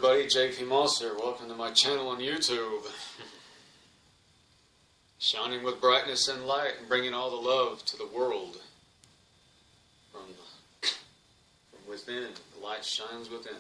everybody, JP Moss here. Welcome to my channel on YouTube. Shining with brightness and light and bringing all the love to the world. From within, the light shines within.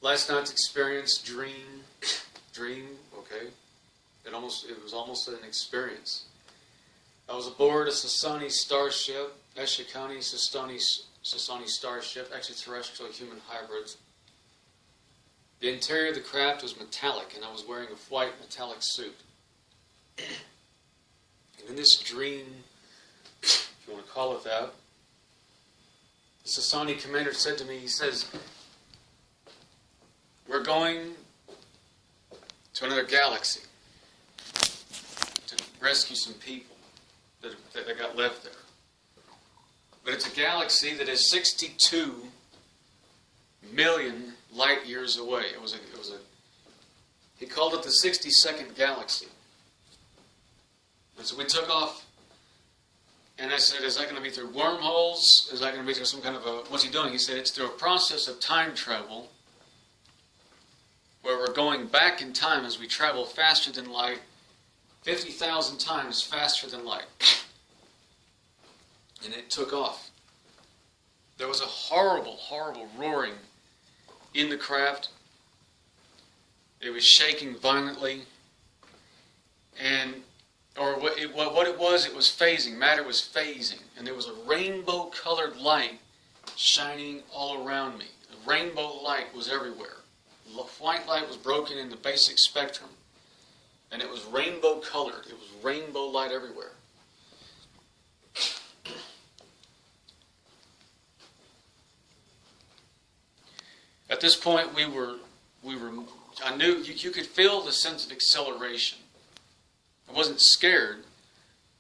Last night's experience, dream, okay? It was almost an experience. I was aboard a Sassani starship, Eshakani Sassani starship, extraterrestrial human hybrid. The interior of the craft was metallic, and I was wearing a white metallic suit. And in this dream, if you want to call it that, the Sassani commander said to me, he says, "We're going to another galaxy to rescue some people that got left there. But it's a galaxy that is 62 million light years away." He called it the 62nd galaxy. And so we took off, and I said, "Is that going to be through wormholes? Is that going to be through some kind of a..." What's he doing? He said, "It's through a process of time travel, where we're going back in time as we travel faster than light, 50,000 times faster than light." And it took off. There was a horrible, horrible roaring in the craft. It was shaking violently. What it was phasing. Matter was phasing. And there was a rainbow-colored light shining all around me. The rainbow light was everywhere. The white light was broken in the basic spectrum. And it was rainbow-colored. It was rainbow light everywhere. At this point, I knew you could feel the sense of acceleration. I wasn't scared,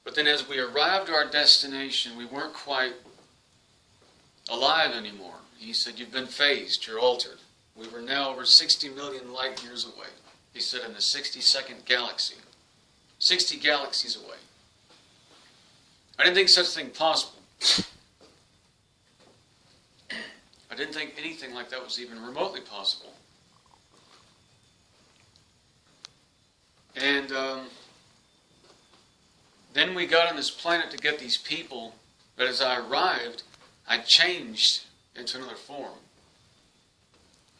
but then as we arrived at our destination, we weren't quite alive anymore. He said, "You've been phased, you're altered." We were now over 60 million light years away. He said, in the 62nd galaxy. 60 galaxies away. I didn't think such a thing possible. I didn't think anything like that was even remotely possible. And then we got on this planet to get these people, but as I arrived, I changed into another form.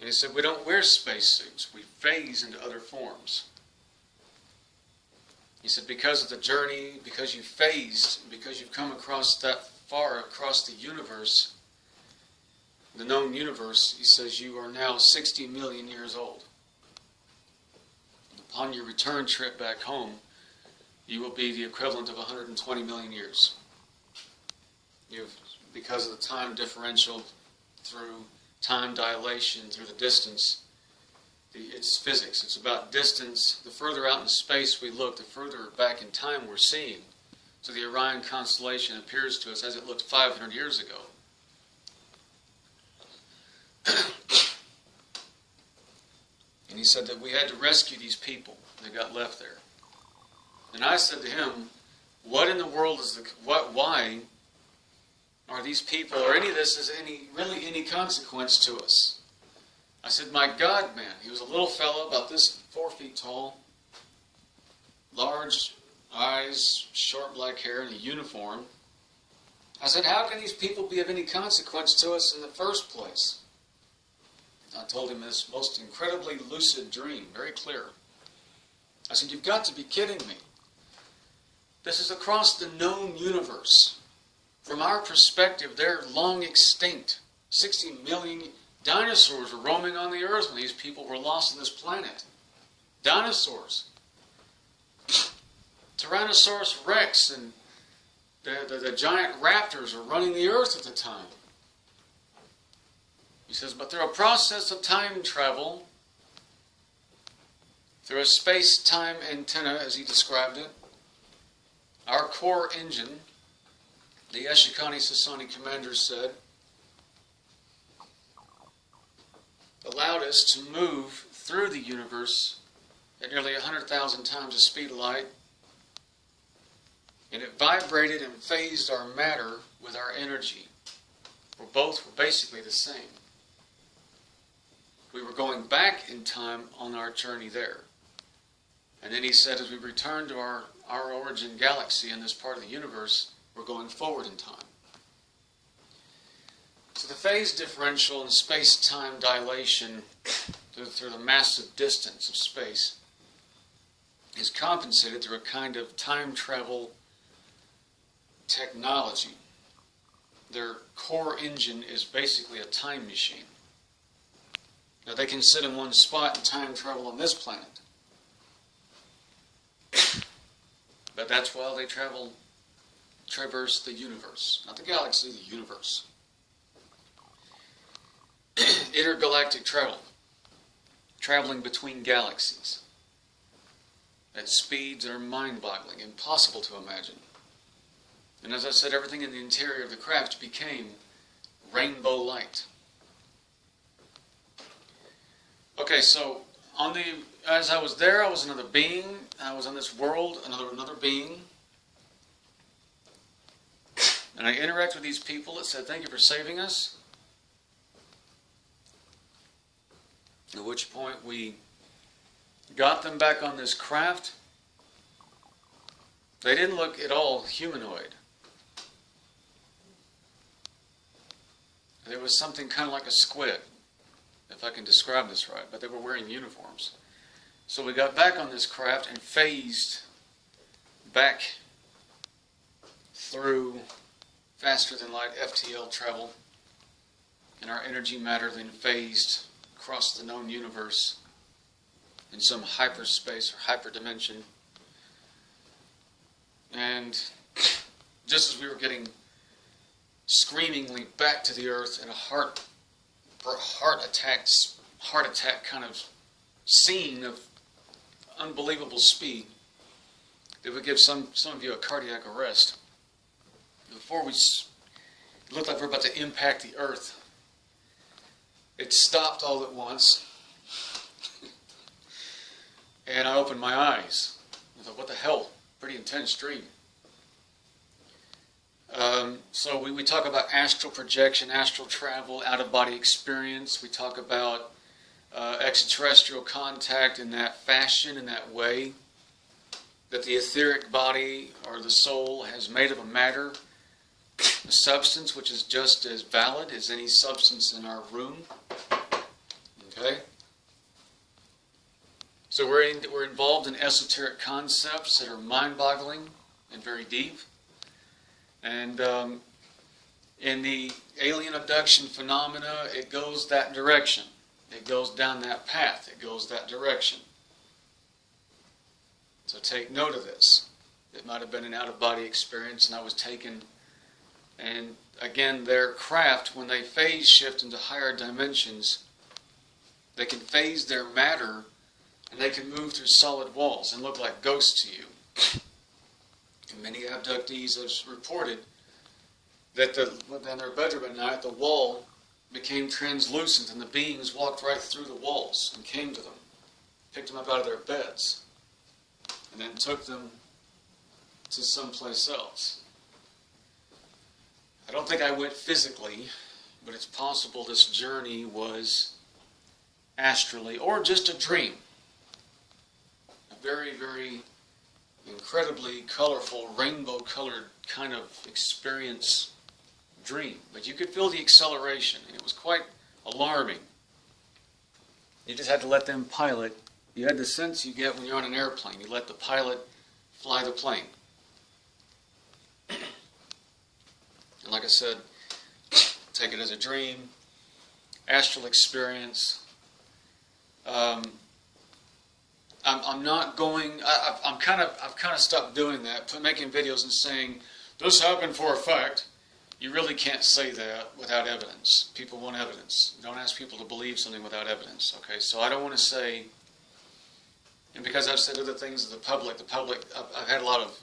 And he said, "We don't wear spacesuits, we phase into other forms." He said, "Because of the journey, because you phased, because you've come across that far across the universe, the known universe," he says, "you are now 60 million years old. Upon your return trip back home, you will be the equivalent of 120 million years. Because of the time differential, through time dilation, through the distance, it's physics. It's about distance. The further out in space we look, the further back in time we're seeing. So the Orion constellation appears to us as it looked 500 years ago. And he said that we had to rescue these people that got left there. And I said to him, "What in the world is why are these people, or any of this, is really any consequence to us?" I said, "My God, man." He was a little fellow, about this 4 feet tall, large eyes, short black hair, and a uniform. I said, "How can these people be of any consequence to us in the first place?" I told him this most incredibly lucid dream, very clear. I said, "You've got to be kidding me. This is across the known universe. From our perspective, they're long extinct. 60 million dinosaurs were roaming on the earth when these people were lost on this planet. Dinosaurs. Tyrannosaurus Rex and the giant raptors were running the earth at the time." He says, "But through a process of time travel, through a space-time antenna," as he described it, "our core engine," the Eshakani Sassani commander said, "allowed us to move through the universe at nearly 100,000 times the speed of light, and it vibrated and phased our matter with our energy. Both were basically the same. we were going back in time on our journey there. And then he said, as we return to our origin galaxy in this part of the universe, we're going forward in time. So the phase differential and space-time dilation through the massive distance of space is compensated through a kind of time travel technology. Their core engine is basically a time machine. Now they can sit in one spot and time travel on this planet. But that's why they traverse the universe. Not the galaxy, the universe. Intergalactic travel. Traveling between galaxies. At speeds that are mind-boggling, impossible to imagine. And as I said, everything in the interior of the craft became rainbow light. Okay, so as I was there, I was another being. I was on this world, another being. And I interacted with these people that said, "Thank you for saving us." At which point we got them back on this craft. They didn't look at all humanoid. There was something kind of like a squid, if I can describe this right, but they were wearing uniforms. So we got back on this craft and phased back through faster than light FTL travel, and our energy matter then phased across the known universe in some hyperspace or hyperdimension. And just as we were getting screamingly back to the earth in a heart attack kind of scene of unbelievable speed that would give some of you a cardiac arrest. Before it looked like we're about to impact the earth, it stopped all at once. And I opened my eyes. I thought, what the hell? Pretty intense dream. So we talk about astral projection, astral travel, out-of-body experience. We talk about extraterrestrial contact in that fashion, in that way. That the etheric body or the soul has made of a matter, a substance which is just as valid as any substance in our room. Okay? So we're involved in esoteric concepts that are mind-boggling and very deep. And in the alien abduction phenomena, it goes that direction. It goes down that path. It goes that direction. So take note of this. It might have been an out-of-body experience, and I was taken. And again, their craft, when they phase shift into higher dimensions, they can phase their matter, and they can move through solid walls and look like ghosts to you. And many abductees have reported that in their bedroom at night, the wall became translucent and the beings walked right through the walls and came to them, picked them up out of their beds, and then took them to someplace else. I don't think I went physically, but it's possible this journey was astrally or just a dream. A very, very incredibly colorful, rainbow-colored kind of experience dream. But you could feel the acceleration, and it was quite alarming. You just had to let them pilot. You had the sense you get when you're on an airplane. You let the pilot fly the plane. And like I said, take it as a dream, astral experience. I'm not going. I've kind of stopped doing that, making videos and saying this happened for a fact. You really can't say that without evidence. People want evidence. Don't ask people to believe something without evidence. Okay, so I don't want to say. And because I've said other things to the public, I've had a lot of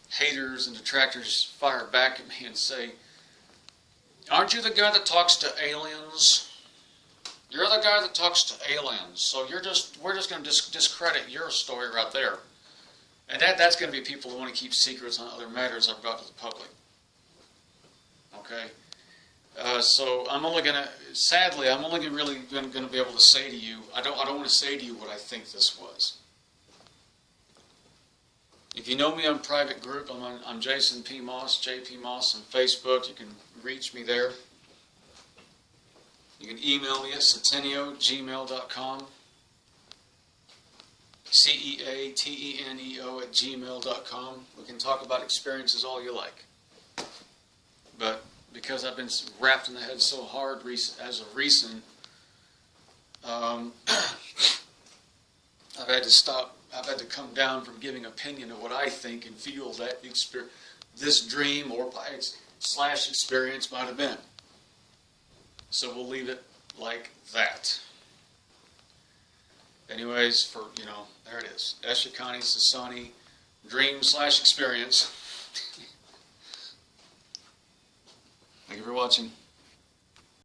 haters and detractors fire back at me and say, "Aren't you the guy that talks to aliens? You're the guy that talks to aliens, so we're just going to discredit your story right there." And that's going to be people who want to keep secrets on other matters I've brought to the public. Okay? So I'm only gonna, sadly, I'm only really gonna be able to say to you, I don't want to say to you what I think this was. If you know me on private group, I'm Jason P. Moss, JP Moss on Facebook. You can reach me there. You can email me at cetenio@gmail.com. CEATENEO@gmail.com. We can talk about experiences all you like. But because I've been wrapped in the head so hard as of recent, I've had to stop. I've had to come down from giving opinion of what I think and feel that this dream or slash experience might have been. So we'll leave it like that. Anyways, there it is. Eshakani, Sassani, dream slash experience. Thank you for watching.